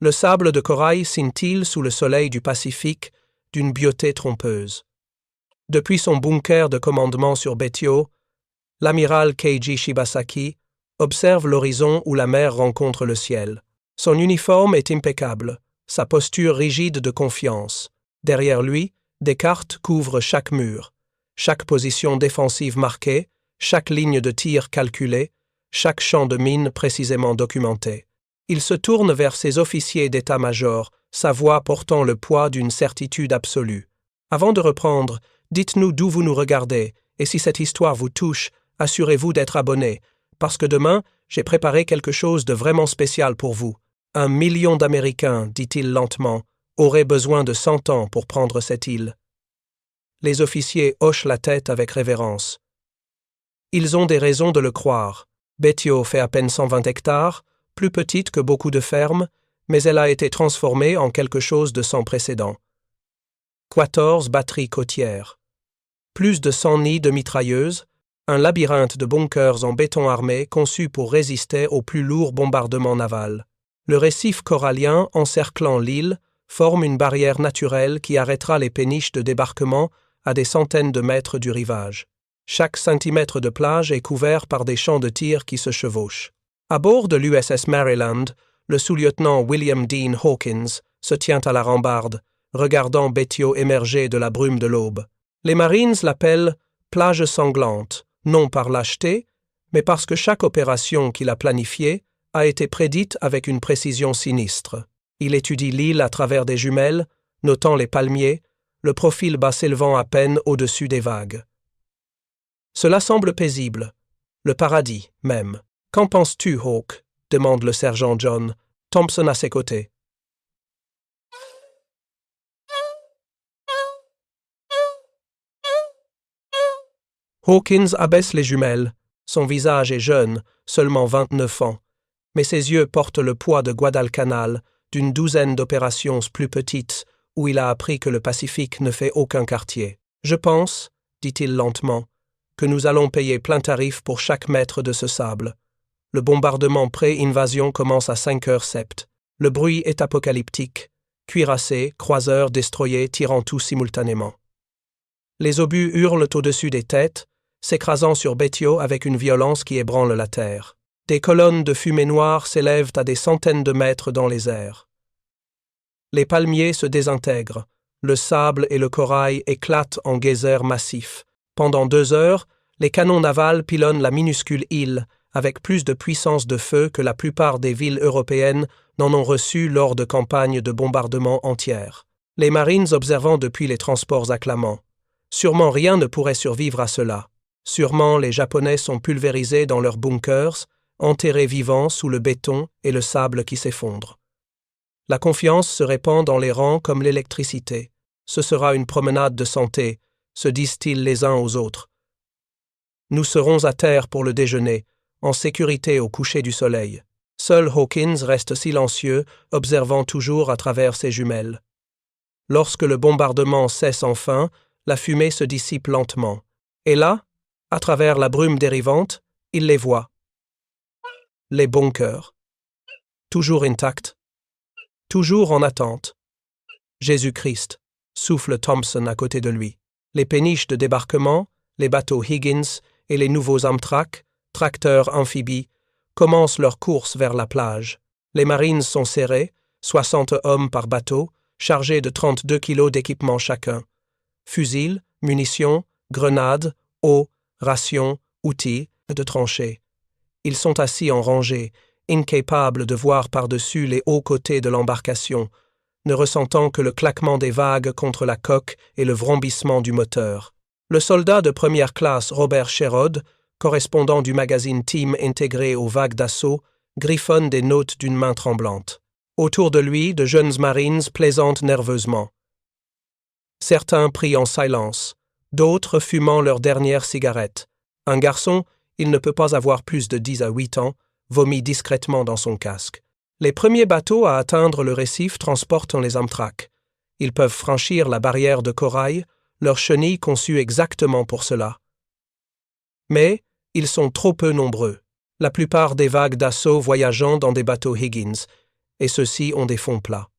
Le sable de corail scintille sous le soleil du Pacifique d'une beauté trompeuse. Depuis son bunker de commandement sur Betio, l'amiral Keiji Shibasaki observe l'horizon où la mer rencontre le ciel. Son uniforme est impeccable, sa posture rigide de confiance. Derrière lui, des cartes couvrent chaque mur, chaque position défensive marquée, chaque ligne de tir calculée, chaque champ de mine précisément documenté. Il se tourne vers ses officiers d'état-major, sa voix portant le poids d'une certitude absolue. Avant de reprendre, dites-nous d'où vous nous regardez, et si cette histoire vous touche, assurez-vous d'être abonné, parce que demain, j'ai préparé quelque chose de vraiment spécial pour vous. 1 million d'Américains, dit-il lentement, auraient besoin de 100 ans pour prendre cette île. Les officiers hochent la tête avec révérence. Ils ont des raisons de le croire. Betio fait à peine 120 hectares, plus petite que beaucoup de fermes, mais elle a été transformée en quelque chose de sans précédent. 14 batteries côtières. Plus de 100 nids de mitrailleuses, un labyrinthe de bunkers en béton armé conçu pour résister aux plus lourds bombardements navals. Le récif corallien encerclant l'île forme une barrière naturelle qui arrêtera les péniches de débarquement à des centaines de mètres du rivage. Chaque centimètre de plage est couvert par des champs de tir qui se chevauchent. À bord de l'USS Maryland, le sous-lieutenant William Dean Hawkins se tient à la rambarde, regardant Betio émerger de la brume de l'aube. Les Marines l'appellent « plage sanglante », non par lâcheté, mais parce que chaque opération qu'il a planifiée a été prédite avec une précision sinistre. Il étudie l'île à travers des jumelles, notant les palmiers, le profil bas s'élevant à peine au-dessus des vagues. Cela semble paisible, le paradis même. « Qu'en penses-tu, Hawk » demande le sergent John, Thompson à ses côtés. Hawkins abaisse les jumelles. Son visage est jeune, seulement 29 ans, mais ses yeux portent le poids de Guadalcanal, d'une douzaine d'opérations plus petites, où il a appris que le Pacifique ne fait aucun quartier. « Je pense, dit-il lentement, que nous allons payer plein tarif pour chaque mètre de ce sable. Le bombardement pré-invasion commence à 5h07. Le bruit est apocalyptique. Cuirassés, croiseurs, destroyers tirant tous simultanément. Les obus hurlent au-dessus des têtes, s'écrasant sur Betio avec une violence qui ébranle la terre. Des colonnes de fumée noire s'élèvent à des centaines de mètres dans les airs. Les palmiers se désintègrent, le sable et le corail éclatent en geysers massifs. Pendant 2 heures, les canons navals pilonnent la minuscule île, avec plus de puissance de feu que la plupart des villes européennes n'en ont reçu lors de campagnes de bombardement entières. Les Marines observant depuis les transports acclamant. Sûrement rien ne pourrait survivre à cela. Sûrement les Japonais sont pulvérisés dans leurs bunkers, enterrés vivants sous le béton et le sable qui s'effondre. La confiance se répand dans les rangs comme l'électricité. Ce sera une promenade de santé, se disent-ils les uns aux autres. Nous serons à terre pour le déjeuner, en sécurité au coucher du soleil. Seul Hawkins reste silencieux, observant toujours à travers ses jumelles. Lorsque le bombardement cesse enfin, la fumée se dissipe lentement. Et là, à travers la brume dérivante, il les voit. Les bunkers. Toujours intacts. Toujours en attente. Jésus-Christ, souffle Thompson à côté de lui. Les péniches de débarquement, les bateaux Higgins et les nouveaux Amtrak, tracteurs amphibies, commencent leur course vers la plage. Les Marines sont serrés, 60 hommes par bateau, chargés de 32 kilos d'équipement chacun. Fusils, munitions, grenades, eau, rations, outils, de tranchées. Ils sont assis en rangée, incapables de voir par-dessus les hauts côtés de l'embarcation, ne ressentant que le claquement des vagues contre la coque et le vrombissement du moteur. Le soldat de première classe Robert Sherrod, correspondant du magazine Team intégré aux vagues d'assaut, griffonne des notes d'une main tremblante. Autour de lui, de jeunes Marines plaisantent nerveusement. Certains prient en silence, d'autres fumant leur dernière cigarette. Un garçon, il ne peut pas avoir plus de 10 à 8 ans, vomit discrètement dans son casque. Les premiers bateaux à atteindre le récif transportent les Amtrak. Ils peuvent franchir la barrière de corail, leurs chenilles conçues exactement pour cela. Mais ils sont trop peu nombreux, la plupart des vagues d'assaut voyageant dans des bateaux Higgins, et ceux-ci ont des fonds plats.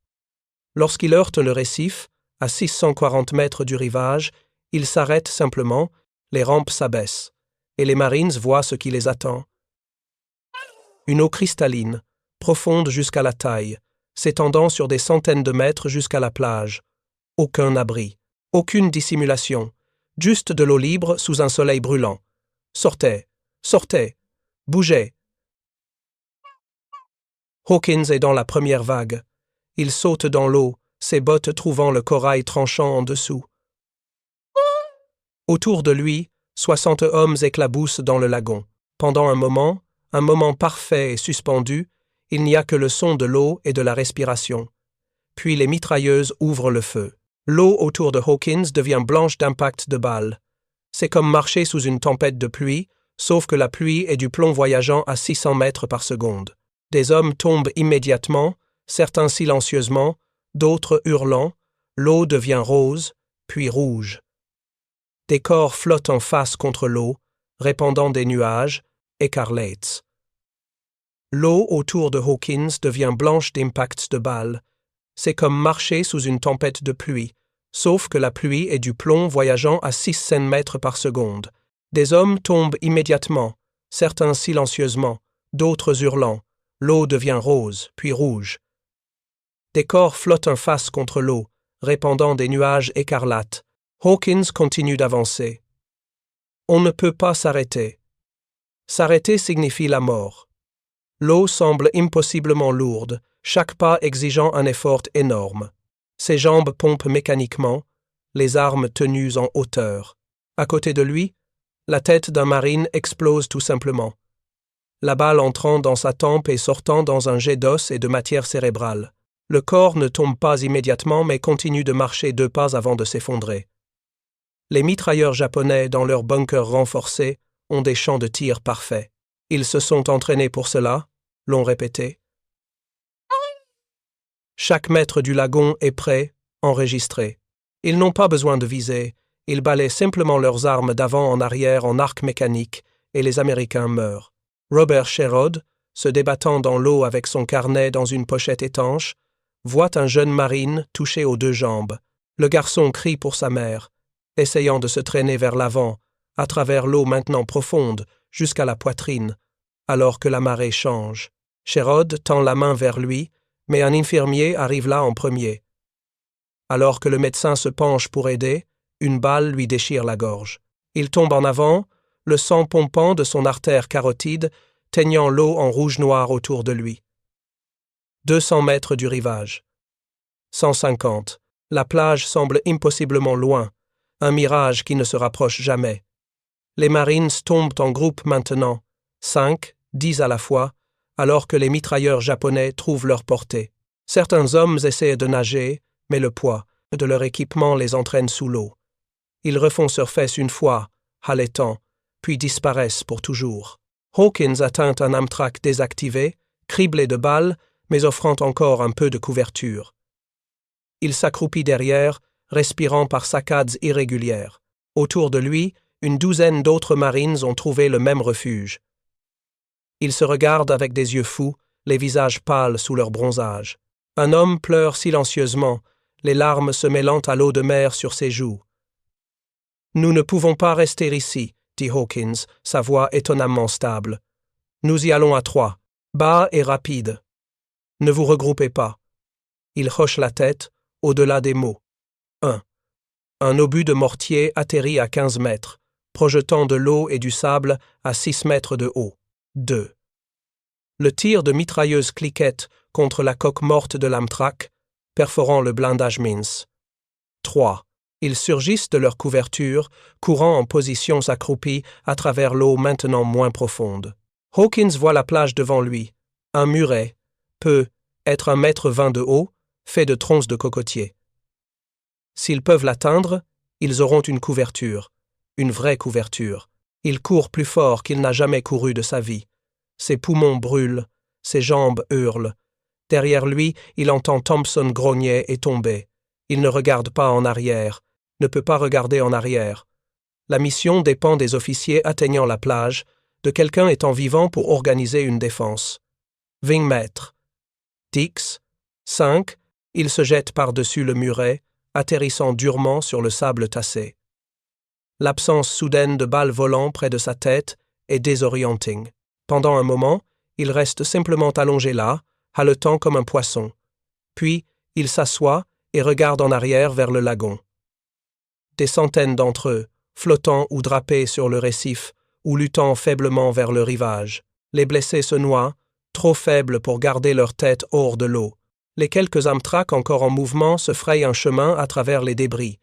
Lorsqu'il heurte le récif, à 640 mètres du rivage, il s'arrête simplement, les rampes s'abaissent, et les Marines voient ce qui les attend. Une eau cristalline, profonde jusqu'à la taille, s'étendant sur des centaines de mètres jusqu'à la plage. Aucun abri, aucune dissimulation, juste de l'eau libre sous un soleil brûlant. Sortez, sortez, bougez. Hawkins est dans la première vague. Il saute dans l'eau, ses bottes trouvant le corail tranchant en dessous. Autour de lui, 60 hommes éclaboussent dans le lagon. Pendant un moment parfait et suspendu, il n'y a que le son de l'eau et de la respiration. Puis les mitrailleuses ouvrent le feu. L'eau autour de Hawkins devient blanche d'impact de balles. C'est comme marcher sous une tempête de pluie, sauf que la pluie est du plomb voyageant à 600 mètres par seconde. Des hommes tombent immédiatement, certains silencieusement, d'autres hurlant. L'eau devient rose, puis rouge. Des corps flottent en face contre l'eau, répandant des nuages, écarlates. L'eau autour de Hawkins devient blanche d'impacts de balles. C'est comme marcher sous une tempête de pluie, sauf que la pluie est du plomb voyageant à 600 mètres par seconde. Des hommes tombent immédiatement, certains silencieusement, d'autres hurlant. L'eau devient rose, puis rouge. Des corps flottent en face contre l'eau, répandant des nuages écarlates. Hawkins continue d'avancer. On ne peut pas s'arrêter. S'arrêter signifie la mort. L'eau semble impossiblement lourde, chaque pas exigeant un effort énorme. Ses jambes pompent mécaniquement, les armes tenues en hauteur. À côté de lui, la tête d'un marine explose tout simplement. La balle entrant dans sa tempe et sortant dans un jet d'os et de matière cérébrale. Le corps ne tombe pas immédiatement mais continue de marcher 2 pas avant de s'effondrer. Les mitrailleurs japonais, dans leurs bunkers renforcés, ont des champs de tir parfaits. Ils se sont entraînés pour cela, l'ont répété. Chaque mètre du lagon est prêt, enregistré. Ils n'ont pas besoin de viser, ils balaient simplement leurs armes d'avant en arrière en arc mécanique, et les Américains meurent. Robert Sherrod, se débattant dans l'eau avec son carnet dans une pochette étanche, voit un jeune marine touché aux 2 jambes. Le garçon crie pour sa mère, essayant de se traîner vers l'avant, à travers l'eau maintenant profonde, jusqu'à la poitrine, alors que la marée change. Sherrod tend la main vers lui, mais un infirmier arrive là en premier. Alors que le médecin se penche pour aider, une balle lui déchire la gorge. Il tombe en avant, le sang pompant de son artère carotide, teignant l'eau en rouge-noir autour de lui. 200 mètres du rivage. 150. La plage semble impossiblement loin, un mirage qui ne se rapproche jamais. Les Marines tombent en groupe maintenant, 5, 10 à la fois, alors que les mitrailleurs japonais trouvent leur portée. Certains hommes essaient de nager, mais le poids de leur équipement les entraîne sous l'eau. Ils refont surface une fois, haletant, puis disparaissent pour toujours. Hawkins atteint un Amtrak désactivé, criblé de balles, mais offrant encore un peu de couverture. Il s'accroupit derrière, respirant par saccades irrégulières. Autour de lui, une douzaine d'autres marines ont trouvé le même refuge. Ils se regardent avec des yeux fous, les visages pâles sous leur bronzage. Un homme pleure silencieusement, les larmes se mêlant à l'eau de mer sur ses joues. « Nous ne pouvons pas rester ici, » dit Hawkins, sa voix étonnamment stable. « Nous y allons à 3, bas et rapide. Ne vous regroupez pas. » Il hoche la tête, au-delà des mots. 1. Un obus de mortier atterrit à 15 mètres, projetant de l'eau et du sable à 6 mètres de haut. 2. Le tir de mitrailleuse cliquette contre la coque morte de l'Amtrak, perforant le blindage mince. 3. Ils surgissent de leur couverture, courant en position s'accroupie à travers l'eau maintenant moins profonde. Hawkins voit la plage devant lui. Un muret peut être 1,20 m de haut, fait de troncs de cocotier. S'ils peuvent l'atteindre, ils auront une couverture, une vraie couverture. Il court plus fort qu'il n'a jamais couru de sa vie. Ses poumons brûlent, ses jambes hurlent. Derrière lui, il entend Thompson grogner et tomber. Il ne regarde pas en arrière, ne peut pas regarder en arrière. La mission dépend des officiers atteignant la plage, de quelqu'un étant vivant pour organiser une défense. 20 mètres. 10. 5. Il se jette par-dessus le muret, atterrissant durement sur le sable tassé. L'absence soudaine de balles volant près de sa tête est désorienting. Pendant un moment, il reste simplement allongé là, haletant comme un poisson. Puis, il s'assoit et regarde en arrière vers le lagon. Des centaines d'entre eux, flottant ou drapés sur le récif, ou luttant faiblement vers le rivage. Les blessés se noient, trop faibles pour garder leur tête hors de l'eau. Les quelques Amtrak encore en mouvement se frayent un chemin à travers les débris.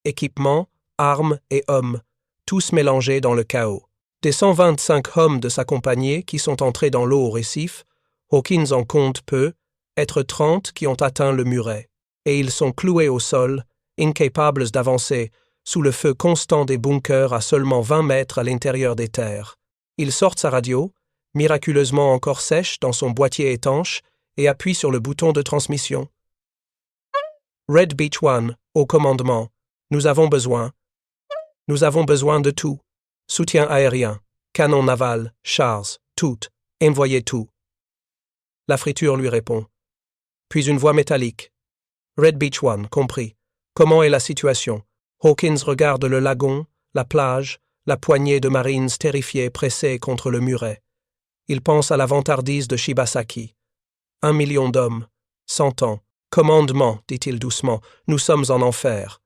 Équipements, armes et hommes, tous mélangés dans le chaos. Des 125 hommes de sa compagnie qui sont entrés dans l'eau au récif, Hawkins en compte peu, être 30 qui ont atteint le muret. Et ils sont cloués au sol, incapables d'avancer, sous le feu constant des bunkers à seulement 20 mètres à l'intérieur des terres. Il sort sa radio, miraculeusement encore sèche dans son boîtier étanche, et appuie sur le bouton de transmission. Red Beach One, au commandement. Nous avons besoin de tout. Soutien aérien, canon naval, chars, tout, envoyez tout. La friture lui répond. Puis une voix métallique. Red Beach One, compris. Comment est la situation? Hawkins regarde le lagon, la plage, la poignée de Marines terrifiés pressés contre le muret. Il pense à la vantardise de Shibasaki. 1 million d'hommes, 100 ans. Commandement, dit-il doucement, nous sommes en enfer.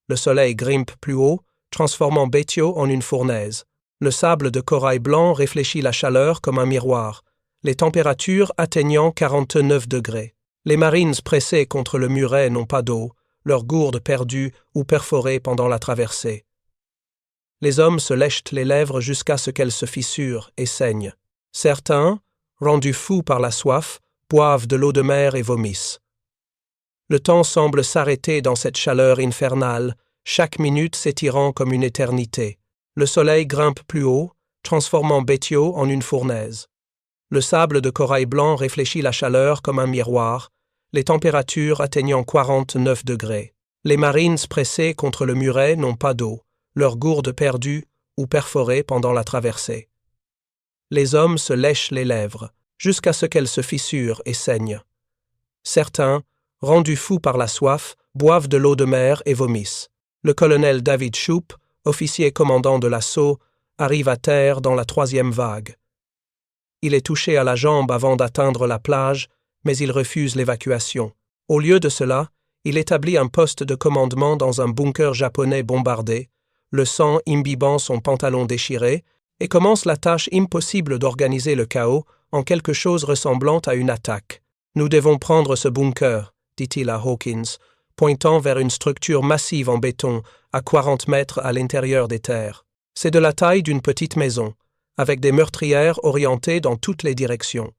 Le soleil grimpe plus haut, transformant Betio en une fournaise. Le sable de corail blanc réfléchit la chaleur comme un miroir, les températures atteignant 49 degrés. Les Marines pressés contre le muret n'ont pas d'eau, leurs gourdes perdues ou perforées pendant la traversée. Les hommes se lèchent les lèvres jusqu'à ce qu'elles se fissurent et saignent. Certains, rendus fous par la soif, boivent de l'eau de mer et vomissent. Le temps semble s'arrêter dans cette chaleur infernale, chaque minute s'étirant comme une éternité. Le soleil grimpe plus haut, transformant Betio en une fournaise. Le sable de corail blanc réfléchit la chaleur comme un miroir, les températures atteignant 49 degrés. Les Marines pressés contre le muret n'ont pas d'eau, leurs gourdes perdues ou perforées pendant la traversée. Les hommes se lèchent les lèvres, jusqu'à ce qu'elles se fissurent et saignent. Certains, rendus fous par la soif, boivent de l'eau de mer et vomissent. Le colonel David Shoup, officier commandant de l'assaut, arrive à terre dans la 3e vague. Il est touché à la jambe avant d'atteindre la plage, mais il refuse l'évacuation. Au lieu de cela, il établit un poste de commandement dans un bunker japonais bombardé, le sang imbibant son pantalon déchiré, et commence la tâche impossible d'organiser le chaos en quelque chose ressemblant à une attaque. « Nous devons prendre ce bunker », dit-il à Hawkins, pointant vers une structure massive en béton à 40 mètres à l'intérieur des terres. C'est de la taille d'une petite maison, avec des meurtrières orientées dans toutes les directions.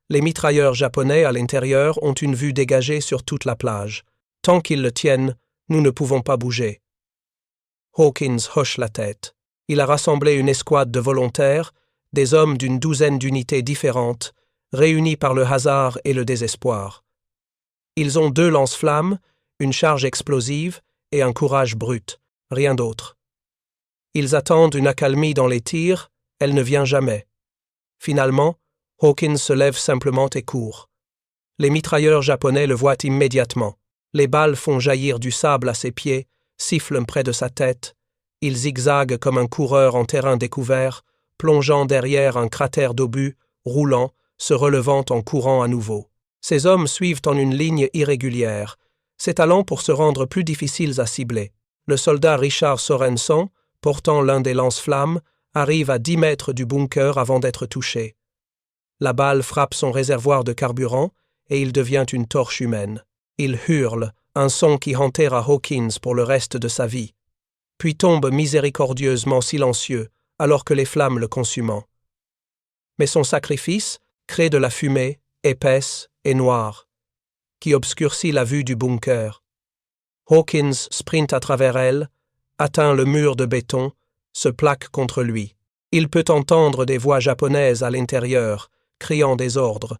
Les mitrailleurs japonais à l'intérieur ont une vue dégagée sur toute la plage. Tant qu'ils le tiennent, nous ne pouvons pas bouger. Hawkins hoche la tête. Il a rassemblé une escouade de volontaires, des hommes d'une 12aine d'unités différentes, réunis par le hasard et le désespoir. Ils ont 2 lance-flammes, une charge explosive et un courage brut, rien d'autre. Ils attendent une accalmie dans les tirs, elle ne vient jamais. Finalement, Hawkins se lève simplement et court. Les mitrailleurs japonais le voient immédiatement. Les balles font jaillir du sable à ses pieds, sifflent près de sa tête. Il zigzague comme un coureur en terrain découvert, plongeant derrière un cratère d'obus, roulant, se relevant en courant à nouveau. Ces hommes suivent en une ligne irrégulière, s'étalant pour se rendre plus difficiles à cibler. Le soldat Richard Sorenson, portant l'un des lance-flammes, arrive à 10 mètres du bunker avant d'être touché. La balle frappe son réservoir de carburant et il devient une torche humaine. Il hurle, un son qui hantera Hawkins pour le reste de sa vie, puis tombe miséricordieusement silencieux alors que les flammes le consumant. Mais son sacrifice crée de la fumée, épaisse et noire, qui obscurcit la vue du bunker. Hawkins sprinte à travers elle, atteint le mur de béton, se plaque contre lui. Il peut entendre des voix japonaises à l'intérieur, criant des ordres.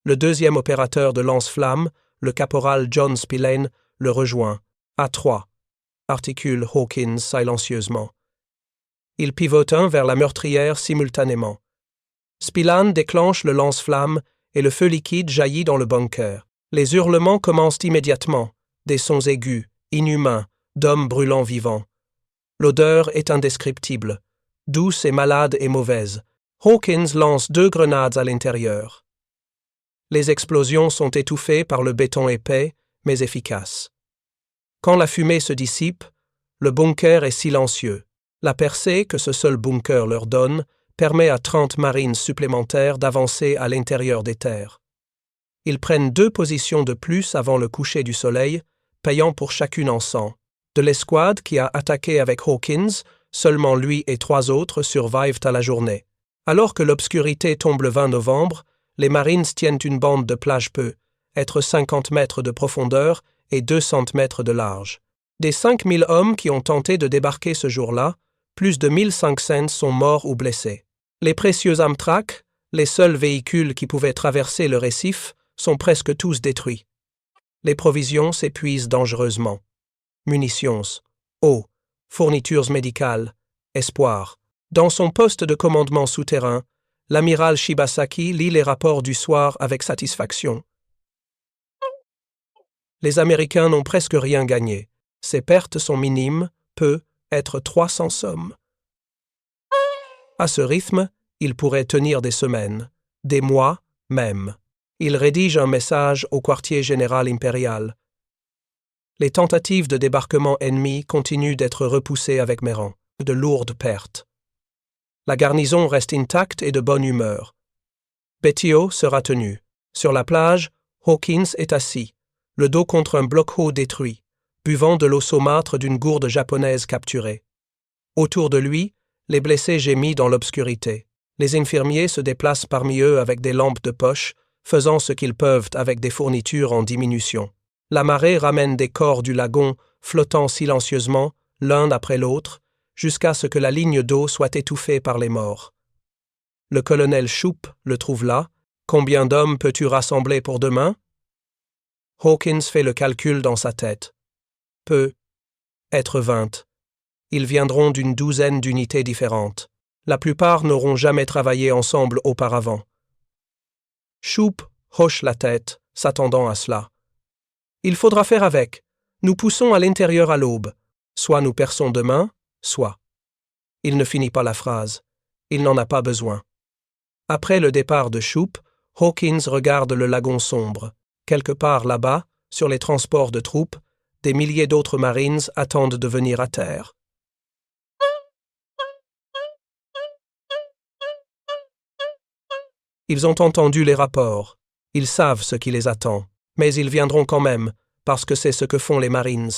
Le 2e opérateur de lance-flammes, le caporal John Spillane, le rejoint. À 3, articule Hawkins silencieusement. Ils pivotent un vers la meurtrière simultanément. Spillane déclenche le lance-flamme et le feu liquide jaillit dans le bunker. Les hurlements commencent immédiatement, des sons aigus, inhumains, d'hommes brûlants vivants. L'odeur est indescriptible, douce et malade et mauvaise. Hawkins lance 2 grenades à l'intérieur. Les explosions sont étouffées par le béton épais, mais efficace. Quand la fumée se dissipe, le bunker est silencieux. La percée que ce seul bunker leur donne permet à 30 Marines supplémentaires d'avancer à l'intérieur des terres. Ils prennent 2 positions de plus avant le coucher du soleil, payant pour chacune en sang. De l'escouade qui a attaqué avec Hawkins, seulement lui et 3 autres survivent à la journée. Alors que l'obscurité tombe le 20 novembre, les Marines tiennent une bande de plage peu, être 50 mètres de profondeur et 200 mètres de large. Des 5000 hommes qui ont tenté de débarquer ce jour-là, plus de 1500 sont morts ou blessés. Les précieux Amtrak, les seuls véhicules qui pouvaient traverser le récif, sont presque tous détruits. Les provisions s'épuisent dangereusement. Munitions, eau, fournitures médicales, espoir. Dans son poste de commandement souterrain, l'amiral Shibasaki lit les rapports du soir avec satisfaction. Les Américains n'ont presque rien gagné. Ces pertes sont minimes, peut être 300 hommes. À ce rythme, il pourrait tenir des semaines, des mois même. Il rédige un message au quartier général impérial. Les tentatives de débarquement ennemies continuent d'être repoussées avec Méran, de lourdes pertes. La garnison reste intacte et de bonne humeur. Betio sera tenu. Sur la plage, Hawkins est assis, le dos contre un bloc haut détruit, buvant de l'eau saumâtre d'une gourde japonaise capturée. Autour de lui, les blessés gémissent dans l'obscurité. Les infirmiers se déplacent parmi eux avec des lampes de poche, faisant ce qu'ils peuvent avec des fournitures en diminution. La marée ramène des corps du lagon, flottant silencieusement, l'un après l'autre, jusqu'à ce que la ligne d'eau soit étouffée par les morts. Le colonel Shoup le trouve là. Combien d'hommes peux-tu rassembler pour demain? Hawkins fait le calcul dans sa tête. Peut être 20. Ils viendront d'une douzaine d'unités différentes. La plupart n'auront jamais travaillé ensemble auparavant. Shoup hoche la tête, s'attendant à cela. Il faudra faire avec. Nous poussons à l'intérieur à l'aube. Soit nous perçons demain, soit. Il ne finit pas la phrase. Il n'en a pas besoin. Après le départ de Shoup, Hawkins regarde le lagon sombre. Quelque part là-bas, sur les transports de troupes, des milliers d'autres Marines attendent de venir à terre. Ils ont entendu les rapports. Ils savent ce qui les attend. Mais ils viendront quand même, parce que c'est ce que font les Marines.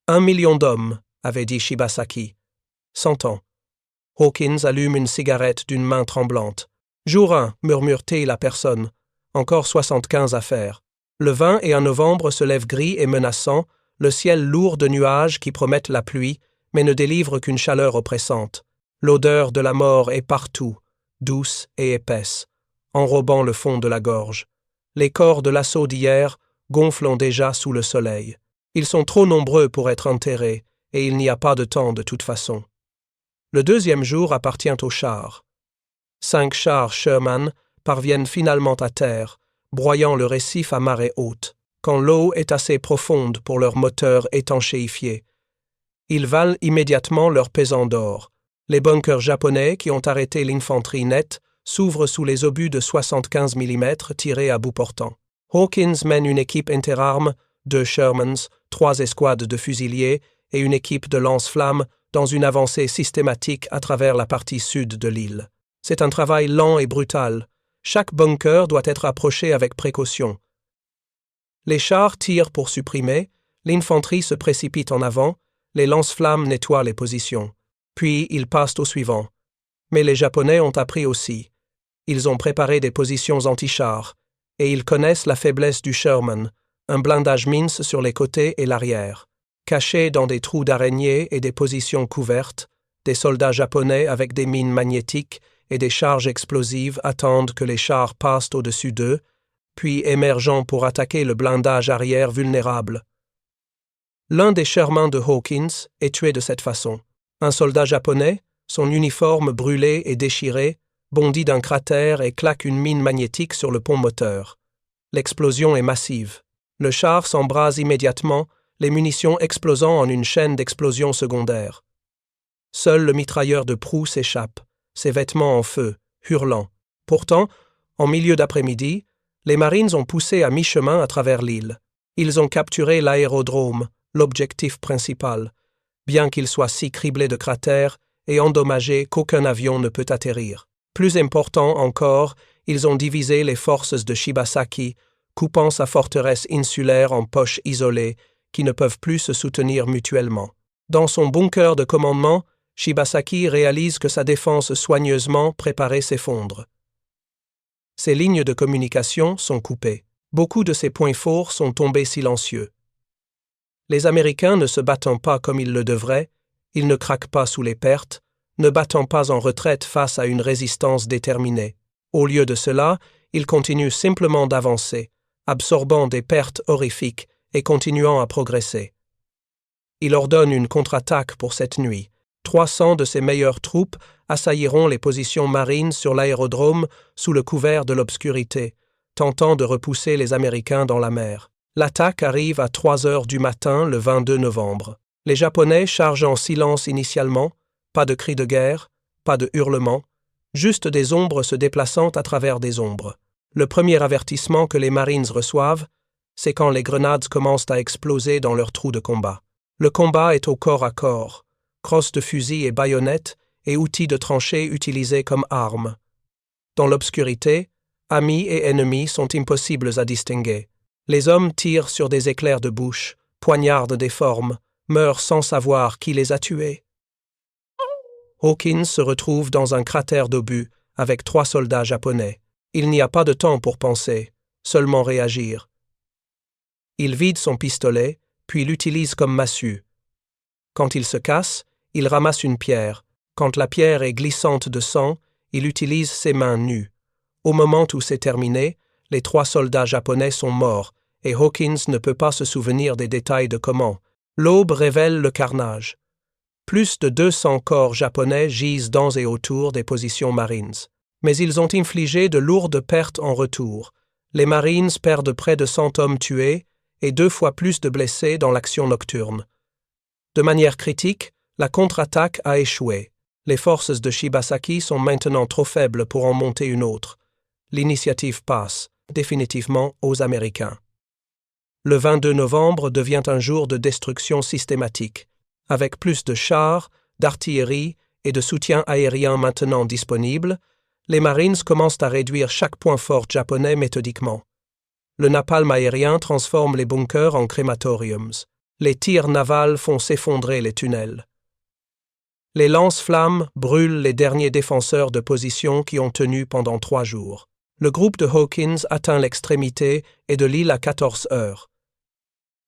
1 million d'hommes, avait dit Shibasaki. 100 ans. Hawkins allume une cigarette d'une main tremblante. Jour 1, murmure-t-il à personne. Encore 75 à faire. Le 20 et 1 novembre se lève gris et menaçant, le ciel lourd de nuages qui promettent la pluie, mais ne délivrent qu'une chaleur oppressante. L'odeur de la mort est partout, douce et épaisse, enrobant le fond de la gorge. Les corps de l'assaut d'hier gonflent déjà sous le soleil. Ils sont trop nombreux pour être enterrés, et il n'y a pas de temps de toute façon. Le 2e jour appartient aux chars. 5 chars Sherman parviennent finalement à terre, broyant le récif à marée haute, quand l'eau est assez profonde pour leurs moteurs étanchéifiés. Ils valent immédiatement leur pesant d'or. Les bunkers japonais qui ont arrêté l'infanterie nette s'ouvrent sous les obus de 75 mm tirés à bout portant. Hawkins mène une équipe interarmes, 2 Shermans, 3 escouades de fusiliers et une équipe de lance-flammes dans une avancée systématique à travers la partie sud de l'île. C'est un travail lent et brutal. Chaque bunker doit être approché avec précaution. Les chars tirent pour supprimer, l'infanterie se précipite en avant, les lance-flammes nettoient les positions. Puis ils passent au suivant. Mais les Japonais ont appris aussi. Ils ont préparé des positions anti-chars, et ils connaissent la faiblesse du Sherman, un blindage mince sur les côtés et l'arrière. Cachés dans des trous d'araignée et des positions couvertes, des soldats japonais avec des mines magnétiques et des charges explosives attendent que les chars passent au-dessus d'eux, puis émergeant pour attaquer le blindage arrière vulnérable. L'un des Shermans de Hawkins est tué de cette façon. Un soldat japonais, son uniforme brûlé et déchiré, bondit d'un cratère et claque une mine magnétique sur le pont moteur. L'explosion est massive. Le char s'embrase immédiatement, les munitions explosant en une chaîne d'explosions secondaires. Seul le mitrailleur de proue s'échappe, ses vêtements en feu, hurlant. Pourtant, en milieu d'après-midi, les Marines ont poussé à mi-chemin à travers l'île. Ils ont capturé l'aérodrome, l'objectif principal, bien qu'il soit si criblé de cratères et endommagé qu'aucun avion ne peut atterrir. Plus important encore, ils ont divisé les forces de Shibasaki, coupant sa forteresse insulaire en poches isolées qui ne peuvent plus se soutenir mutuellement. Dans son bunker de commandement, Shibasaki réalise que sa défense soigneusement préparée s'effondre. Ses lignes de communication sont coupées. Beaucoup de ses points forts sont tombés silencieux. Les Américains ne se battant pas comme ils le devraient, ils ne craquent pas sous les pertes, ne battant pas en retraite face à une résistance déterminée. Au lieu de cela, ils continuent simplement d'avancer, absorbant des pertes horrifiques et continuant à progresser. Il ordonne une contre-attaque pour cette nuit. 300 de ses meilleures troupes assailliront les positions marines sur l'aérodrome sous le couvert de l'obscurité, tentant de repousser les Américains dans la mer. L'attaque arrive à 3 heures du matin le 22 novembre. Les Japonais chargent en silence initialement, pas de cris de guerre, pas de hurlements, juste des ombres se déplaçant à travers des ombres. Le premier avertissement que les Marines reçoivent, c'est quand les grenades commencent à exploser dans leurs trous de combat. Le combat est au corps à corps, crosses de fusil et baïonnettes et outils de tranchée utilisés comme armes. Dans l'obscurité, amis et ennemis sont impossibles à distinguer. Les hommes tirent sur des éclairs de bouche, poignardent des formes, meurent sans savoir qui les a tués. Hawkins se retrouve dans un cratère d'obus avec 3 soldats japonais. Il n'y a pas de temps pour penser, seulement réagir. Il vide son pistolet, puis l'utilise comme massue. Quand il se casse, il ramasse une pierre. Quand la pierre est glissante de sang, il utilise ses mains nues. Au moment où c'est terminé, les 3 soldats japonais sont morts, et Hawkins ne peut pas se souvenir des détails de comment. L'aube révèle le carnage. Plus de 200 corps japonais gisent dans et autour des positions Marines. Mais ils ont infligé de lourdes pertes en retour. Les Marines perdent près de 100 hommes tués et 2 fois plus de blessés dans l'action nocturne. De manière critique, la contre-attaque a échoué. Les forces de Shibasaki sont maintenant trop faibles pour en monter une autre. L'initiative passe, définitivement, aux Américains. Le 22 novembre devient un jour de destruction systématique. Avec plus de chars, d'artillerie et de soutien aérien maintenant disponibles, les Marines commencent à réduire chaque point fort japonais méthodiquement. Le napalm aérien transforme les bunkers en crématoriums. Les tirs navals font s'effondrer les tunnels. Les lance-flammes brûlent les derniers défenseurs de position qui ont tenu pendant 3 jours. Le groupe de Hawkins atteint l'extrémité et de l'île à 14 heures.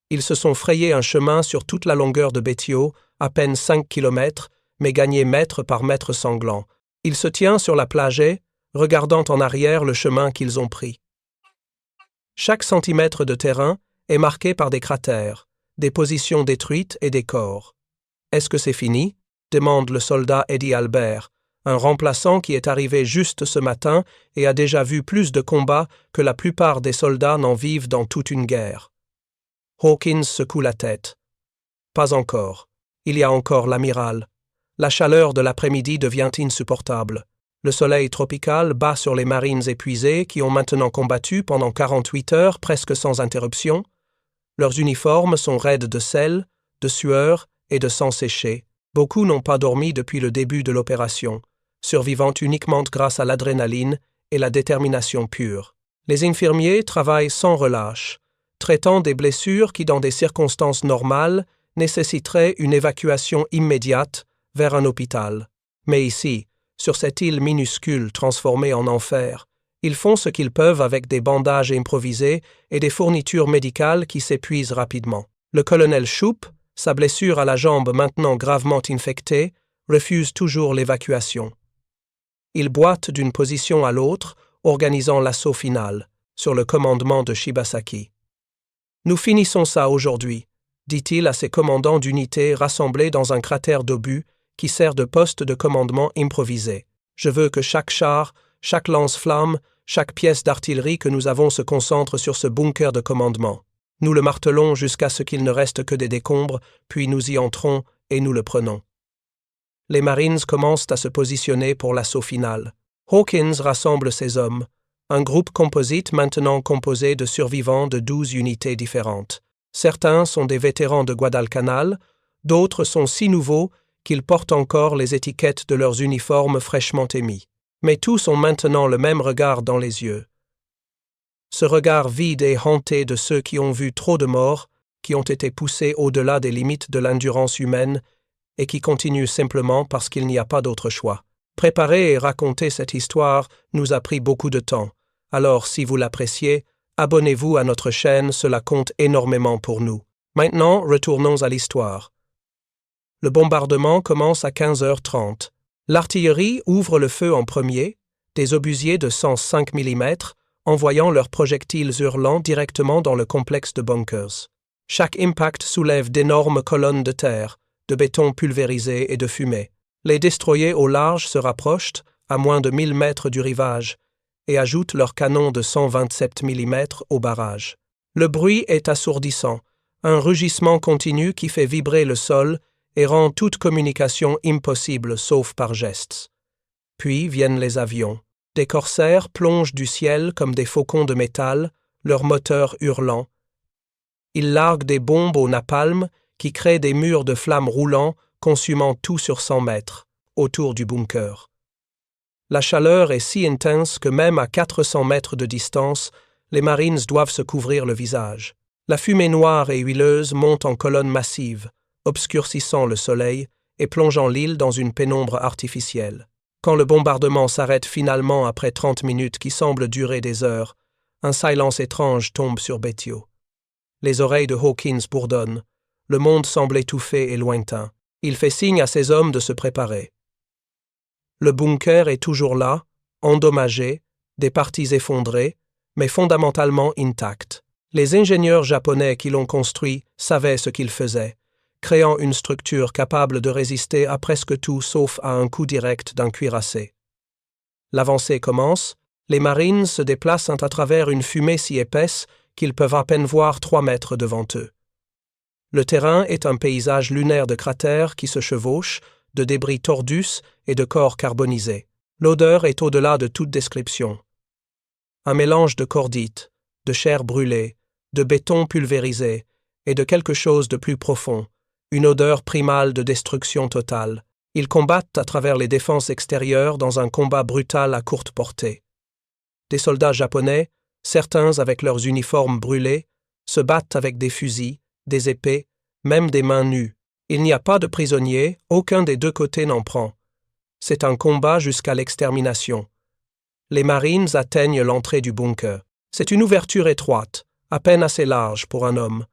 Ils se sont frayés un chemin sur toute la longueur de Betio, à peine 5 kilomètres, mais gagnés mètre par mètre sanglant. Il se tient sur la plagée, regardant en arrière le chemin qu'ils ont pris. Chaque centimètre de terrain est marqué par des cratères, des positions détruites et des corps. « Est-ce que c'est fini ?» demande le soldat Eddie Albert, un remplaçant qui est arrivé juste ce matin et a déjà vu plus de combats que la plupart des soldats n'en vivent dans toute une guerre. Hawkins secoue la tête. Pas encore. Il y a encore l'amiral. La chaleur de l'après-midi devient insupportable. Le soleil tropical bat sur les Marines épuisés qui ont maintenant combattu pendant 48 heures presque sans interruption. Leurs uniformes sont raides de sel, de sueur et de sang séché. Beaucoup n'ont pas dormi depuis le début de l'opération, survivant uniquement grâce à l'adrénaline et la détermination pure. Les infirmiers travaillent sans relâche, traitant des blessures qui, dans des circonstances normales, nécessiteraient une évacuation immédiate vers un hôpital. Mais ici, sur cette île minuscule transformée en enfer, ils font ce qu'ils peuvent avec des bandages improvisés et des fournitures médicales qui s'épuisent rapidement. Le colonel Shoup, sa blessure à la jambe maintenant gravement infectée, refuse toujours l'évacuation. Il boite d'une position à l'autre, organisant l'assaut final, sur le commandement de Shibasaki. « Nous finissons ça aujourd'hui », dit-il à ses commandants d'unités rassemblés dans un cratère d'obus qui sert de poste de commandement improvisé. Je veux que chaque char, chaque lance-flamme, chaque pièce d'artillerie que nous avons se concentre sur ce bunker de commandement. Nous le martelons jusqu'à ce qu'il ne reste que des décombres, puis nous y entrons et nous le prenons. Les Marines commencent à se positionner pour l'assaut final. Hawkins rassemble ses hommes, un groupe composite maintenant composé de survivants de 12 unités différentes. Certains sont des vétérans de Guadalcanal, d'autres sont si nouveaux qu'ils portent encore les étiquettes de leurs uniformes fraîchement émis. Mais tous ont maintenant le même regard dans les yeux. Ce regard vide et hanté de ceux qui ont vu trop de morts, qui ont été poussés au-delà des limites de l'endurance humaine et qui continuent simplement parce qu'il n'y a pas d'autre choix. Préparer et raconter cette histoire nous a pris beaucoup de temps. Alors, si vous l'appréciez, abonnez-vous à notre chaîne, cela compte énormément pour nous. Maintenant, retournons à l'histoire. Le bombardement commence à 15h30. L'artillerie ouvre le feu en premier, des obusiers de 105 mm, envoyant leurs projectiles hurlants directement dans le complexe de bunkers. Chaque impact soulève d'énormes colonnes de terre, de béton pulvérisé et de fumée. Les destroyers au large se rapprochent, à moins de 1000 mètres du rivage, et ajoutent leurs canons de 127 mm au barrage. Le bruit est assourdissant, un rugissement continu qui fait vibrer le sol et rend toute communication impossible sauf par gestes. Puis viennent les avions. Des corsaires plongent du ciel comme des faucons de métal, leurs moteurs hurlant. Ils larguent des bombes au napalm qui créent des murs de flammes roulants, consumant tout sur 100 mètres, autour du bunker. La chaleur est si intense que même à 400 mètres de distance, les Marines doivent se couvrir le visage. La fumée noire et huileuse monte en colonnes massives, obscurcissant le soleil et plongeant l'île dans une pénombre artificielle. Quand le bombardement s'arrête finalement après 30 minutes qui semblent durer des heures, un silence étrange tombe sur Betio. Les oreilles de Hawkins bourdonnent. Le monde semble étouffé et lointain. Il fait signe à ses hommes de se préparer. Le bunker est toujours là, endommagé, des parties effondrées, mais fondamentalement intact. Les ingénieurs japonais qui l'ont construit savaient ce qu'ils faisaient, créant une structure capable de résister à presque tout sauf à un coup direct d'un cuirassé. L'avancée commence, les Marines se déplacent à travers une fumée si épaisse qu'ils peuvent à peine voir 3 mètres devant eux. Le terrain est un paysage lunaire de cratères qui se chevauchent, de débris tordus et de corps carbonisés. L'odeur est au-delà de toute description. Un mélange de cordite, de chair brûlée, de béton pulvérisé et de quelque chose de plus profond, une odeur primale de destruction totale. Ils combattent à travers les défenses extérieures dans un combat brutal à courte portée. Des soldats japonais, certains avec leurs uniformes brûlés, se battent avec des fusils, des épées, même des mains nues. Il n'y a pas de prisonniers, aucun des deux côtés n'en prend. C'est un combat jusqu'à l'extermination. Les Marines atteignent l'entrée du bunker. C'est une ouverture étroite, à peine assez large pour un homme.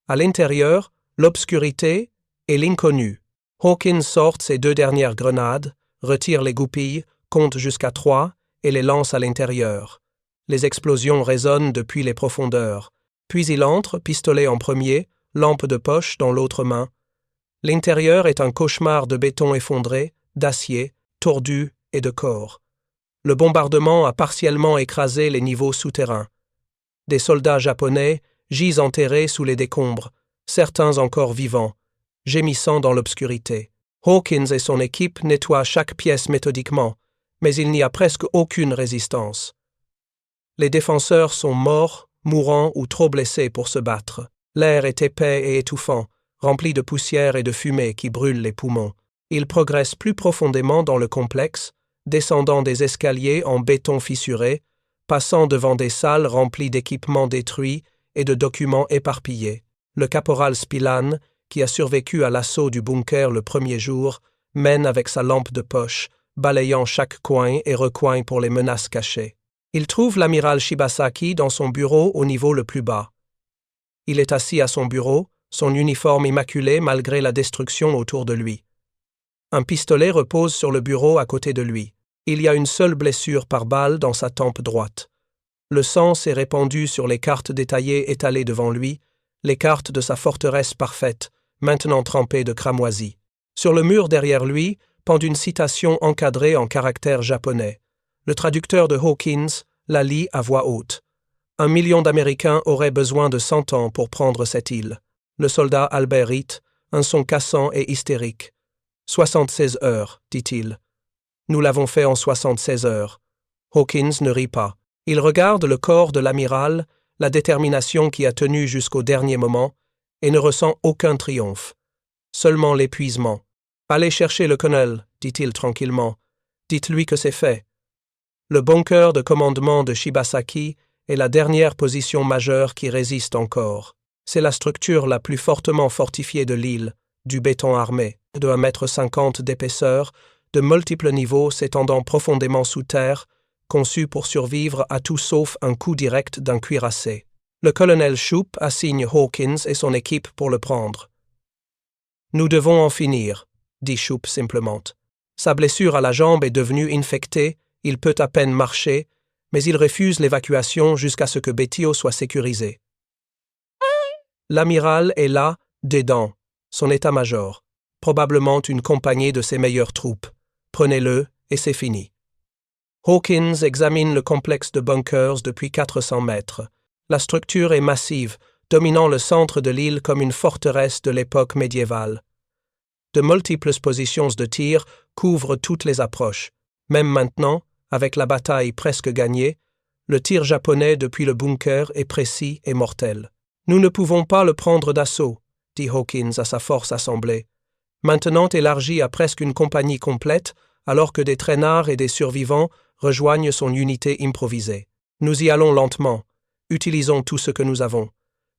À l'intérieur, l'obscurité et l'inconnu. Hawkins sort ses 2 dernières grenades, retire les goupilles, compte jusqu'à 3 et les lance à l'intérieur. Les explosions résonnent depuis les profondeurs. Puis il entre, pistolet en premier, lampe de poche dans l'autre main. L'intérieur est un cauchemar de béton effondré, d'acier, tordu et de corps. Le bombardement a partiellement écrasé les niveaux souterrains. Des soldats japonais gisent enterrés sous les décombres, certains encore vivants, gémissant dans l'obscurité. Hawkins et son équipe nettoient chaque pièce méthodiquement, mais il n'y a presque aucune résistance. Les défenseurs sont morts, mourants ou trop blessés pour se battre. L'air est épais et étouffant, rempli de poussière et de fumée qui brûle les poumons. Ils progressent plus profondément dans le complexe, descendant des escaliers en béton fissuré, passant devant des salles remplies d'équipements détruits et de documents éparpillés. Le caporal Spillane, qui a survécu à l'assaut du bunker le premier jour, mène avec sa lampe de poche, balayant chaque coin et recoin pour les menaces cachées. Il trouve l'amiral Shibasaki dans son bureau au niveau le plus bas. Il est assis à son bureau, son uniforme immaculé malgré la destruction autour de lui. Un pistolet repose sur le bureau à côté de lui. Il y a une seule blessure par balle dans sa tempe droite. Le sang s'est répandu sur les cartes détaillées étalées devant lui, les cartes de sa forteresse parfaite, maintenant trempées de cramoisie. Sur le mur derrière lui, pendant une citation encadrée en caractères japonais. Le traducteur de Hawkins la lit à voix haute. 1 million d'Américains auraient besoin de 100 ans pour prendre cette île. Le soldat Albert Reed, un son cassant et hystérique. 76 heures, dit-il. Nous l'avons fait en 76 heures. Hawkins ne rit pas. Il regarde le corps de l'amiral, la détermination qui a tenu jusqu'au dernier moment, et ne ressent aucun triomphe. Seulement l'épuisement. Allez chercher le colonel, dit-il tranquillement. Dites-lui que c'est fait. Le bunker de commandement de Shibasaki est la dernière position majeure qui résiste encore. C'est la structure la plus fortement fortifiée de l'île, du béton armé, de 1,50 m d'épaisseur, de multiples niveaux s'étendant profondément sous terre, conçu pour survivre à tout sauf un coup direct d'un cuirassé. Le colonel Shoup assigne Hawkins et son équipe pour le prendre. « Nous devons en finir », dit Shoup simplement. Sa blessure à la jambe est devenue infectée, il peut à peine marcher, mais il refuse l'évacuation jusqu'à ce que Betio soit sécurisé. L'amiral est là, dedans, son état-major, probablement une compagnie de ses meilleures troupes. Prenez-le, et c'est fini. Hawkins examine le complexe de bunkers depuis 400 mètres. La structure est massive, dominant le centre de l'île comme une forteresse de l'époque médiévale. De multiples positions de tir couvrent toutes les approches. Même maintenant, avec la bataille presque gagnée, le tir japonais depuis le bunker est précis et mortel. « Nous ne pouvons pas le prendre d'assaut », dit Hawkins à sa force assemblée. Maintenant élargie à presque une compagnie complète, alors que des traînards et des survivants rejoignent son unité improvisée. Nous y allons lentement. Utilisons tout ce que nous avons.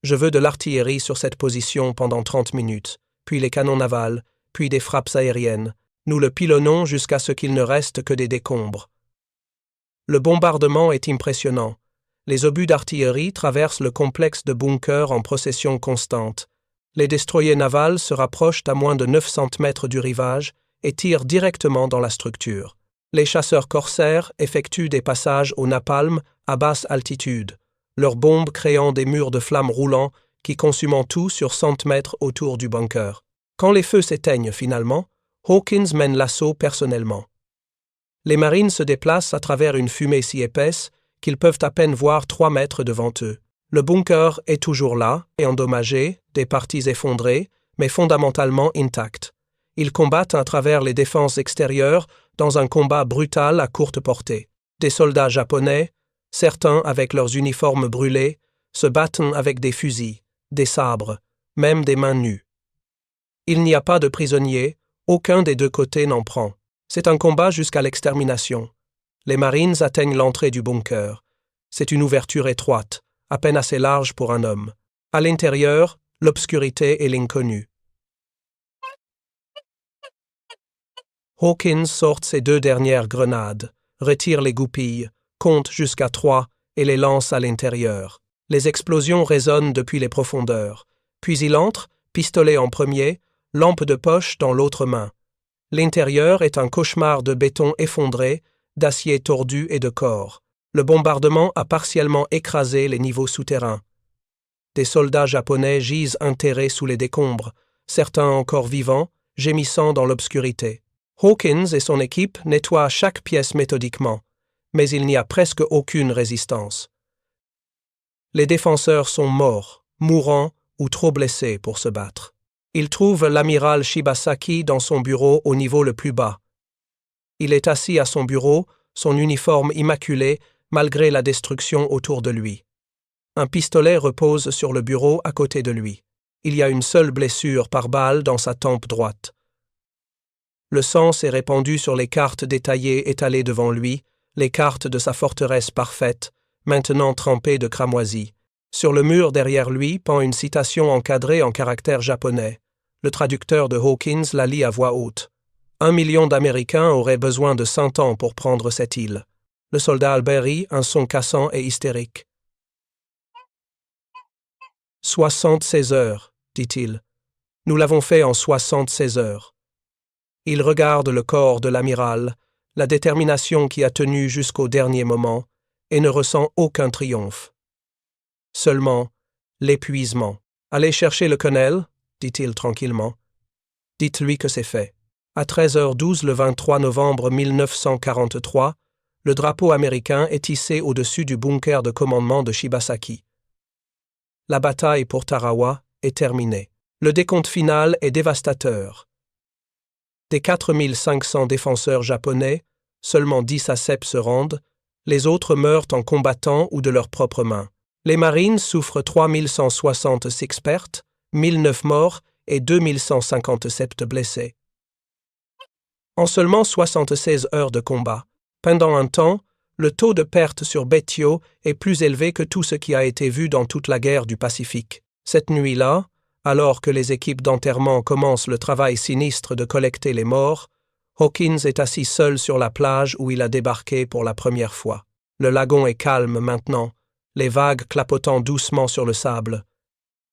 Je veux de l'artillerie sur cette position pendant 30 minutes, puis les canons navals, puis des frappes aériennes. Nous le pilonnons jusqu'à ce qu'il ne reste que des décombres. Le bombardement est impressionnant. Les obus d'artillerie traversent le complexe de bunkers en procession constante. Les destroyers navals se rapprochent à moins de 900 mètres du rivage et tirent directement dans la structure. Les chasseurs corsaires effectuent des passages au napalm à basse altitude, leurs bombes créant des murs de flammes roulants qui consument tout sur 100 mètres autour du bunker. Quand les feux s'éteignent finalement, Hawkins mène l'assaut personnellement. Les marines se déplacent à travers une fumée si épaisse qu'ils peuvent à peine voir 3 mètres devant eux. Le bunker est toujours là et endommagé, des parties effondrées, mais fondamentalement intactes. Ils combattent à travers les défenses extérieures dans un combat brutal à courte portée. Des soldats japonais, certains avec leurs uniformes brûlés, se battent avec des fusils, des sabres, même des mains nues. Il n'y a pas de prisonniers, aucun des deux côtés n'en prend. C'est un combat jusqu'à l'extermination. Les marines atteignent l'entrée du bunker. C'est une ouverture étroite, à peine assez large pour un homme. À l'intérieur, l'obscurité et l'inconnu. Hawkins sort ses 2 dernières grenades, retire les goupilles, compte jusqu'à 3 et les lance à l'intérieur. Les explosions résonnent depuis les profondeurs. Puis il entre, pistolet en premier, lampe de poche dans l'autre main. L'intérieur est un cauchemar de béton effondré, d'acier tordu et de corps. Le bombardement a partiellement écrasé les niveaux souterrains. Des soldats japonais gisent enterrés sous les décombres, certains encore vivants, gémissant dans l'obscurité. Hawkins et son équipe nettoient chaque pièce méthodiquement, mais il n'y a presque aucune résistance. Les défenseurs sont morts, mourants ou trop blessés pour se battre. Ils trouvent l'amiral Shibasaki dans son bureau au niveau le plus bas. Il est assis à son bureau, son uniforme immaculé, malgré la destruction autour de lui. Un pistolet repose sur le bureau à côté de lui. Il y a une seule blessure par balle dans sa tempe droite. Le sang s'est répandu sur les cartes détaillées étalées devant lui, les cartes de sa forteresse parfaite, maintenant trempées de cramoisie. Sur le mur derrière lui pend une citation encadrée en caractères japonais. Le traducteur de Hawkins la lit à voix haute. 1 million d'Américains auraient besoin de 100 ans pour prendre cette île. Le soldat Albert rit, un son cassant et hystérique. 76 heures, dit-il. Nous l'avons fait en 76 heures. Il regarde le corps de l'amiral, la détermination qui a tenu jusqu'au dernier moment, et ne ressent aucun triomphe. Seulement l'épuisement. « Allez chercher le colonel, dit-il tranquillement. Dites-lui que c'est fait. À 13h12 le 23 novembre 1943, le drapeau américain est hissé au-dessus du bunker de commandement de Shibasaki. La bataille pour Tarawa est terminée. Le décompte final est dévastateur. Des 4500 défenseurs japonais, seulement 10 à Sep se rendent, les autres meurent en combattant ou de leurs propres mains. Les marines souffrent 3166 pertes, 1009 morts et 2157 blessés. En seulement 76 heures de combat, pendant un temps, le taux de perte sur Betio est plus élevé que tout ce qui a été vu dans toute la guerre du Pacifique. Cette nuit-là, alors que les équipes d'enterrement commencent le travail sinistre de collecter les morts, Hawkins est assis seul sur la plage où il a débarqué pour la première fois. Le lagon est calme maintenant, les vagues clapotant doucement sur le sable.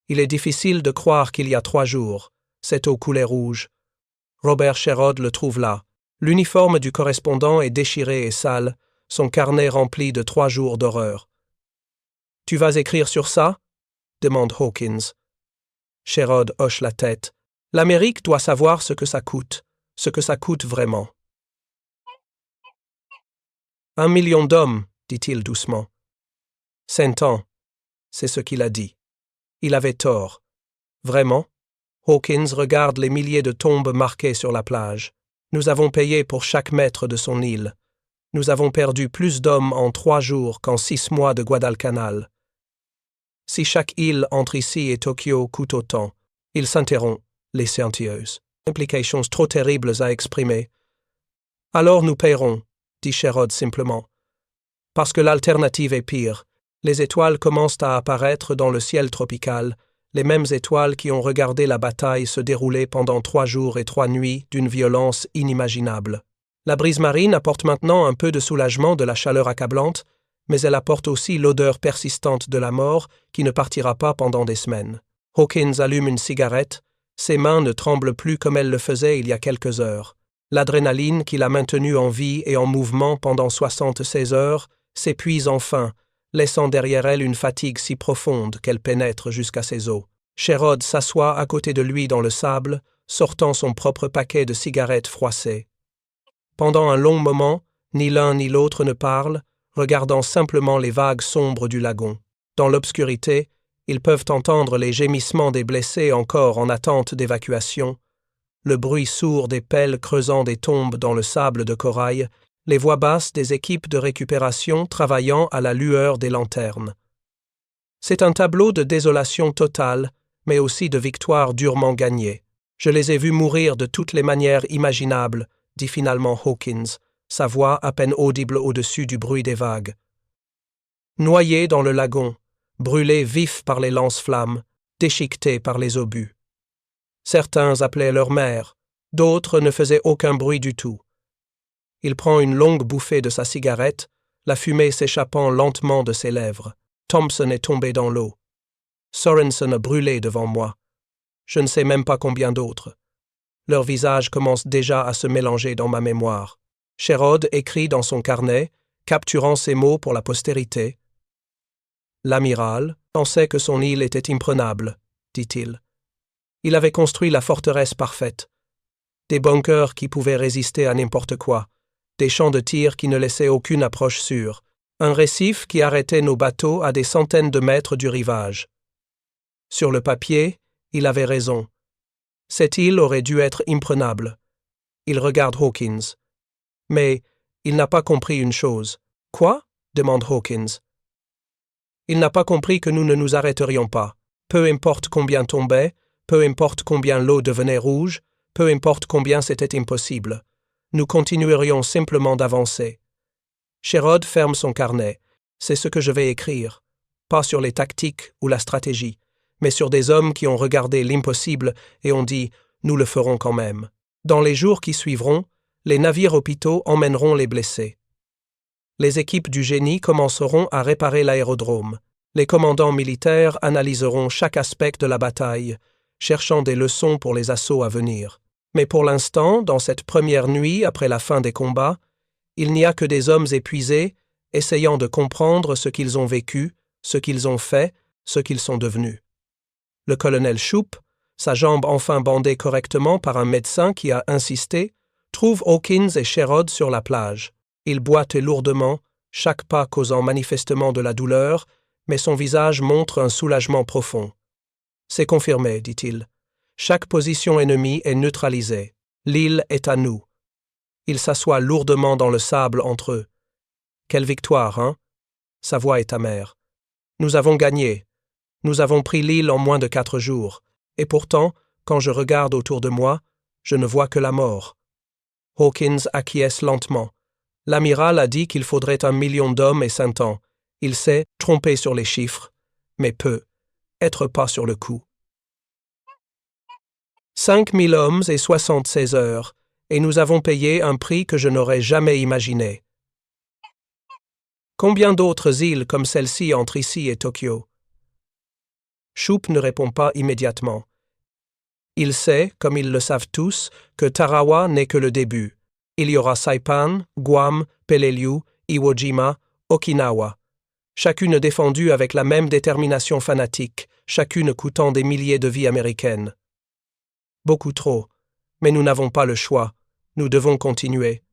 Il est difficile de croire qu'il y a 3 jours, cette eau coulait rouge. Robert Sherrod le trouve là. L'uniforme du correspondant est déchiré et sale, son carnet rempli de 3 jours d'horreur. « Tu vas écrire sur ça ?» demande Hawkins. Sherrod hoche la tête. « L'Amérique doit savoir ce que ça coûte vraiment. »« 1 million d'hommes, dit-il doucement. 100 ans, c'est ce qu'il a dit. Il avait tort. Vraiment ? Hawkins regarde les milliers de tombes marquées sur la plage. Nous avons payé pour chaque mètre de son île. Nous avons perdu plus d'hommes en 3 jours qu'en 6 mois de Guadalcanal. Si chaque île entre ici et Tokyo coûte autant, il s'interrompt, les scientieuses. Implications trop terribles à exprimer. Alors nous paierons, dit Sherrod simplement. Parce que l'alternative est pire. Les étoiles commencent à apparaître dans le ciel tropical, les mêmes étoiles qui ont regardé la bataille se dérouler pendant 3 jours et 3 nuits d'une violence inimaginable. La brise marine apporte maintenant un peu de soulagement de la chaleur accablante, mais elle apporte aussi l'odeur persistante de la mort qui ne partira pas pendant des semaines. Hawkins allume une cigarette, ses mains ne tremblent plus comme elles le faisaient il y a quelques heures. L'adrénaline qui l'a maintenu en vie et en mouvement pendant 76 heures s'épuise enfin, laissant derrière elle une fatigue si profonde qu'elle pénètre jusqu'à ses os. Sherrod s'assoit à côté de lui dans le sable, sortant son propre paquet de cigarettes froissées. Pendant un long moment, ni l'un ni l'autre ne parlent, regardant simplement les vagues sombres du lagon. Dans l'obscurité, ils peuvent entendre les gémissements des blessés encore en attente d'évacuation, le bruit sourd des pelles creusant des tombes dans le sable de corail, les voix basses des équipes de récupération travaillant à la lueur des lanternes. C'est un tableau de désolation totale, mais aussi de victoire durement gagnée. Je les ai vus mourir de toutes les manières imaginables, dit finalement Hawkins, sa voix à peine audible au-dessus du bruit des vagues. Noyés dans le lagon, brûlés vifs par les lance-flammes, déchiquetés par les obus. Certains appelaient leur mère, d'autres ne faisaient aucun bruit du tout. Il prend une longue bouffée de sa cigarette, la fumée s'échappant lentement de ses lèvres. Thompson est tombé dans l'eau. Sorensen a brûlé devant moi. Je ne sais même pas combien d'autres. Leurs visages commencent déjà à se mélanger dans ma mémoire. Sherrod écrit dans son carnet, capturant ces mots pour la postérité. « L'amiral pensait que son île était imprenable, dit-il. Il avait construit la forteresse parfaite. Des bunkers qui pouvaient résister à n'importe quoi, des champs de tir qui ne laissaient aucune approche sûre, un récif qui arrêtait nos bateaux à des centaines de mètres du rivage. Sur le papier, il avait raison. Cette île aurait dû être imprenable. Il regarde Hawkins. Mais il n'a pas compris une chose. « Quoi ?» demande Hawkins. Il n'a pas compris que nous ne nous arrêterions pas. Peu importe combien tombait, peu importe combien l'eau devenait rouge, peu importe combien c'était impossible. Nous continuerions simplement d'avancer. Sherrod ferme son carnet. C'est ce que je vais écrire. Pas sur les tactiques ou la stratégie, mais sur des hommes qui ont regardé l'impossible et ont dit « nous le ferons quand même ». Dans les jours qui suivront, les navires hôpitaux emmèneront les blessés. Les équipes du génie commenceront à réparer l'aérodrome. Les commandants militaires analyseront chaque aspect de la bataille, cherchant des leçons pour les assauts à venir. Mais pour l'instant, dans cette première nuit après la fin des combats, il n'y a que des hommes épuisés, essayant de comprendre ce qu'ils ont vécu, ce qu'ils ont fait, ce qu'ils sont devenus. Le colonel Shoup, sa jambe enfin bandée correctement par un médecin qui a insisté, trouve Hawkins et Sherrod sur la plage. Il boite lourdement, chaque pas causant manifestement de la douleur, mais son visage montre un soulagement profond. « C'est confirmé, dit-il. Chaque position ennemie est neutralisée. L'île est à nous. » Il s'assoit lourdement dans le sable entre eux. « Quelle victoire, hein ?» Sa voix est amère. « Nous avons gagné. Nous avons pris l'île en moins de 4 jours. Et pourtant, quand je regarde autour de moi, je ne vois que la mort. » Hawkins acquiesce lentement. L'amiral a dit qu'il faudrait 1 million d'hommes et 100 ans. Il sait tromper sur les chiffres, mais peut être pas sur le coup. 5 000 hommes et 76 heures, et nous avons payé un prix que je n'aurais jamais imaginé. Combien d'autres îles comme celle-ci entre ici et Tokyo? Shoop ne répond pas immédiatement. Il sait, comme ils le savent tous, que Tarawa n'est que le début. Il y aura Saipan, Guam, Peleliu, Iwo Jima, Okinawa. Chacune défendue avec la même détermination fanatique, chacune coûtant des milliers de vies américaines. Beaucoup trop, mais nous n'avons pas le choix. Nous devons continuer.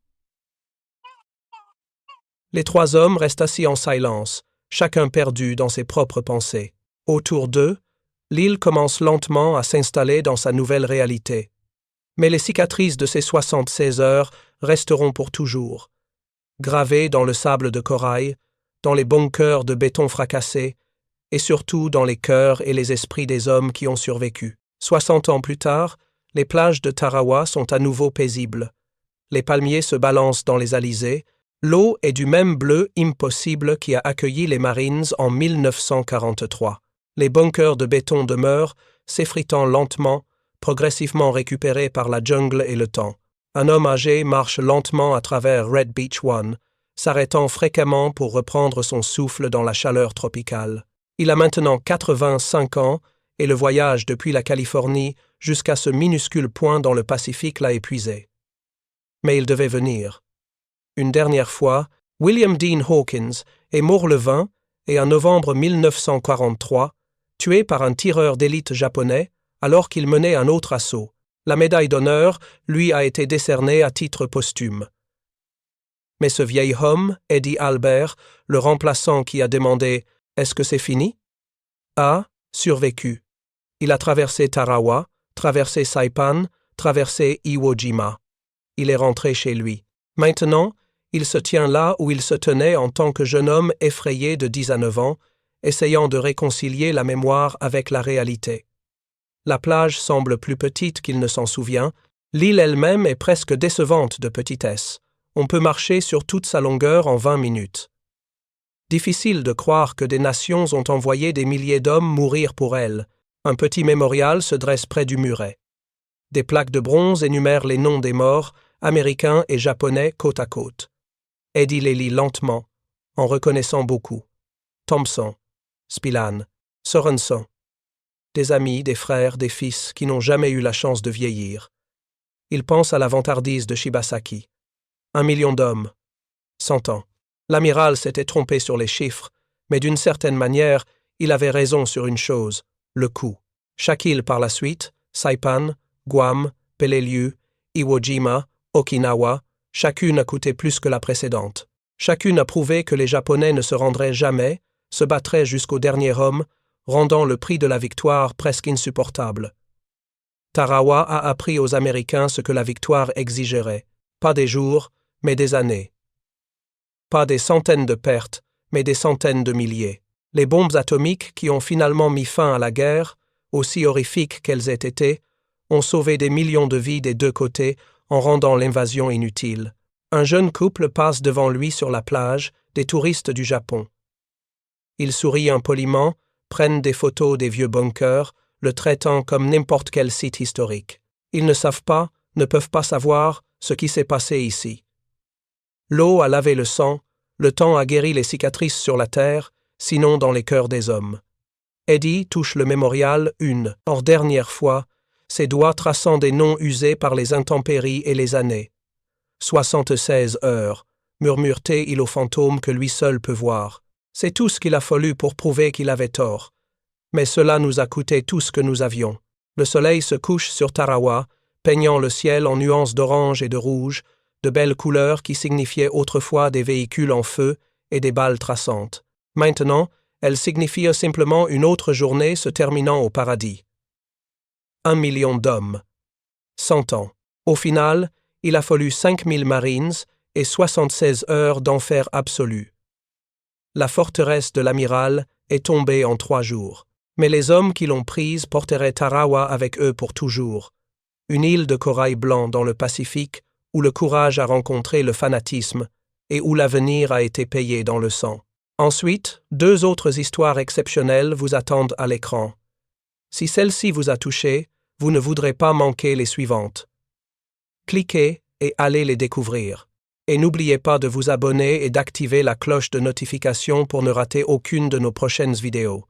Les 3 hommes restent assis en silence, chacun perdu dans ses propres pensées. Autour d'eux, l'île commence lentement à s'installer dans sa nouvelle réalité. Mais les cicatrices de ces 76 heures resteront pour toujours. Gravées dans le sable de corail, dans les bunkers de béton fracassés, et surtout dans les cœurs et les esprits des hommes qui ont survécu. 60 ans plus tard, les plages de Tarawa sont à nouveau paisibles. Les palmiers se balancent dans les alizés. L'eau est du même bleu impossible qui a accueilli les Marines en 1943. Les bunkers de béton demeurent, s'effritant lentement, progressivement récupérés par la jungle et le temps. Un homme âgé marche lentement à travers Red Beach One, s'arrêtant fréquemment pour reprendre son souffle dans la chaleur tropicale. Il a maintenant 85 ans et le voyage depuis la Californie jusqu'à ce minuscule point dans le Pacifique l'a épuisé. Mais il devait venir. Une dernière fois, William Dean Hawkins est mort le 20 et en novembre 1943, tué par un tireur d'élite japonais alors qu'il menait un autre assaut. La médaille d'honneur lui a été décernée à titre posthume. Mais ce vieil homme, Eddie Albert, le remplaçant qui a demandé « Est-ce que c'est fini ?», a survécu. Il a traversé Tarawa, traversé Saipan, traversé Iwo Jima. Il est rentré chez lui. Maintenant, il se tient là où il se tenait en tant que jeune homme effrayé de 10 à 9 ans, essayant de réconcilier la mémoire avec la réalité. La plage semble plus petite qu'il ne s'en souvient, l'île elle-même est presque décevante de petitesse. On peut marcher sur toute sa longueur en 20 minutes. Difficile de croire que des nations ont envoyé des milliers d'hommes mourir pour elle. Un petit mémorial se dresse près du muret. Des plaques de bronze énumèrent les noms des morts, américains et japonais côte à côte. Eddie les lit lentement, en reconnaissant beaucoup. Thompson, Spillane, Sorenson. Des amis, des frères, des fils qui n'ont jamais eu la chance de vieillir. Il pense à la vantardise de Shibasaki. 1 million d'hommes. 100 ans. L'amiral s'était trompé sur les chiffres, mais d'une certaine manière, il avait raison sur une chose, le coût. Chaque île par la suite, Saipan, Guam, Peleliu, Iwo Jima, Okinawa, chacune a coûté plus que la précédente. Chacune a prouvé que les Japonais ne se rendraient jamais, se battraient jusqu'au dernier homme, rendant le prix de la victoire presque insupportable. Tarawa a appris aux Américains ce que la victoire exigerait. Pas des jours, mais des années. Pas des centaines de pertes, mais des centaines de milliers. Les bombes atomiques qui ont finalement mis fin à la guerre, aussi horrifiques qu'elles aient été, ont sauvé des millions de vies des 2 côtés en rendant l'invasion inutile. Un jeune couple passe devant lui sur la plage, des touristes du Japon. Ils sourient impoliment, prennent des photos des vieux bunkers, le traitant comme n'importe quel site historique. Ils ne savent pas, ne peuvent pas savoir ce qui s'est passé ici. L'eau a lavé le sang, le temps a guéri les cicatrices sur la terre, sinon dans les cœurs des hommes. Eddie touche le mémorial une dernière fois, ses doigts traçant des noms usés par les intempéries et les années. 76 heures, murmure-t-il au fantôme que lui seul peut voir. C'est tout ce qu'il a fallu pour prouver qu'il avait tort. Mais cela nous a coûté tout ce que nous avions. Le soleil se couche sur Tarawa, peignant le ciel en nuances d'orange et de rouge, de belles couleurs qui signifiaient autrefois des véhicules en feu et des balles traçantes. Maintenant, elles signifient simplement une autre journée se terminant au paradis. 1 million d'hommes. 100 ans. Au final, il a fallu 5000 Marines et 76 heures d'enfer absolu. La forteresse de l'amiral est tombée en 3 jours. Mais les hommes qui l'ont prise porteraient Tarawa avec eux pour toujours. Une île de corail blanc dans le Pacifique où le courage a rencontré le fanatisme et où l'avenir a été payé dans le sang. Ensuite, 2 autres histoires exceptionnelles vous attendent à l'écran. Si celle-ci vous a touché, vous ne voudrez pas manquer les suivantes. Cliquez et allez les découvrir. Et n'oubliez pas de vous abonner et d'activer la cloche de notification pour ne rater aucune de nos prochaines vidéos.